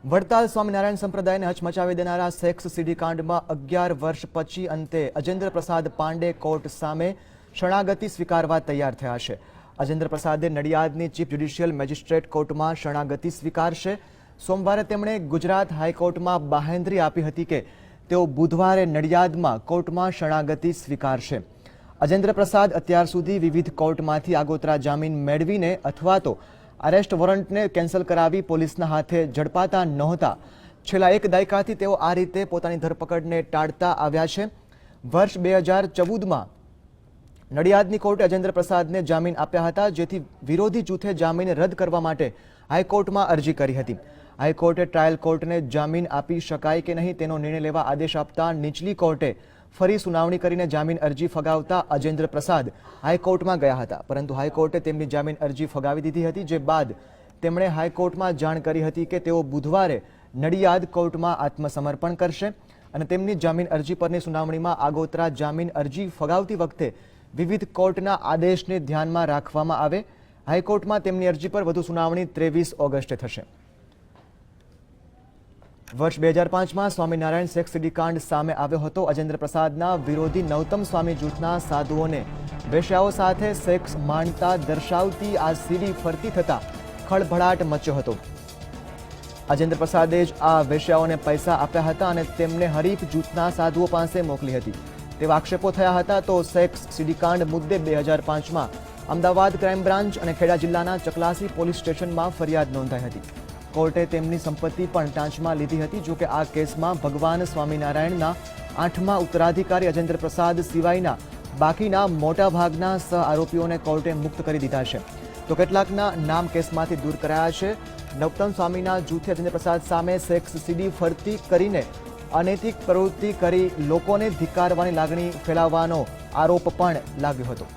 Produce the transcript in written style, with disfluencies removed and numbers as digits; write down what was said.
વડતાલ સ્વામિનારાયણ સંપ્રદાયને હચમચાવી દેનારા સેક્સ સીડી કાંડમાં 11 વર્ષ પછી અંતે અજેન્દ્ર પ્રસાદ પાંડે કોર્ટ સામે શરણાગતિ સ્વીકારવા તૈયાર થયા છે। અજેન્દ્ર પ્રસાદે નડિયાદની ચીફ જ્યુડિશિયલ મેજિસ્ટ્રેટ કોર્ટમાં શરણાગતિ સ્વીકારશે। સોમવારે તેમણે ગુજરાત હાઈકોર્ટમાં બાહેંધરી આપી હતી કે તેઓ બુધવારે નડિયાદમાં કોર્ટમાં શરણાગતિ સ્વીકારશે। અજેન્દ્ર પ્રસાદ અત્યાર સુધી વિવિધ કોર્ટમાંથી આગોતરા જામીન મેળવીને અથવા તો અરેસ્ટ વોરંટને કેન્સલ કરાવી પોલીસના હાથે ઝડપાતા નહોતા। છેલ્લા એક દાયકાથી તેઓ આ રીતે પોતાની ધરપકડને ટાળતા આવ્યા છે। વર્ષ 2014માં નડિયાદની કોર્ટે અજેન્દ્ર પ્રસાદને જામીન આપ્યા હતા, જેથી વિરોધી જૂથે જામીન રદ કરવા માટે હાઈકોર્ટમાં અરજી કરી હતી। હાઈકોર્ટે ટ્રાયલ કોર્ટને જામીન આપી શકાય કે નહીં તેનો નિર્ણય લેવા આદેશ આપતા નીચલી કોર્ટે ફરી સુનાવણી કરીને જામીન અરજી ફગાવતા અજેન્દ્ર પ્રસાદ હાઈકોર્ટમાં ગયા હતા, પરંતુ હાઈકોર્ટે તેમની જામીન અરજી ફગાવી દીધી હતી, જે બાદ તેમણે હાઈકોર્ટમાં જાણ કરી હતી કે તેઓ બુધવારે નડિયાદ કોર્ટમાં આત્મસમર્પણ કરશે અને તેમની જામીન અરજી પરની સુનાવણીમાં આગોતરા જામીન અરજી ફગાવતી વખતે વિવિધ કોર્ટના આદેશને ધ્યાનમાં રાખવામાં આવે। હાઈકોર્ટમાં તેમની અરજી પર વધુ સુનાવણી 23 ઓગસ્ટે થશે। વર્ષ 2005માં સ્વામિનારાયણ સેક્સ સીડી કાંડ સામે આવ્યો હતો। અજેન્દ્ર પ્રસાદના વિરોધી નવતમ સ્વામી જૂથના સાધુઓને વેશ્યાઓ સાથે સેક્સ માણતા દર્શાવતી આ સીડી ફરતી થતા ખળભળાટ મચ્યો હતો। અજેન્દ્ર પ્રસાદે જ આ વેશ્યાઓને પૈસા આપ્યા હતા અને તેમને હરીફ જૂથના સાધુઓ પાસે મોકલી હતી તેવા આક્ષેપો થયા હતા। તો સેક્સ સીડી કાંડ મુદ્દે 2005માં અમદાવાદ ક્રાઇમ બ્રાન્ચ અને ખેડા જિલ્લાના ચકલાસી પોલીસ સ્ટેશનમાં ફરિયાદ નોંધાઈ હતી। કોર્ટે તેમની સંપત્તિ પણ ટાંચમાં લીધી હતી। જોકે આ કેસમાં ભગવાન સ્વામિનારાયણના 8મા ઉત્તરાધિકારી અજેન્દ્ર પ્રસાદ સિવાયના બાકીના મોટાભાગના સહ આરોપીઓને કોર્ટે મુક્ત કરી દીધા છે। તો કેટલાકના નામ કેસમાંથી દૂર કરાયા છે। નવતમ સ્વામીના જૂથે અજેન્દ્ર પ્રસાદ સામે સેક્સ સીડી ફરતી કરીને અનૈતિક પ્રવૃત્તિ કરી લોકોને ધિક્કારવાની લાગણી ફેલાવવાનો આરોપ પણ લાગ્યો હતો।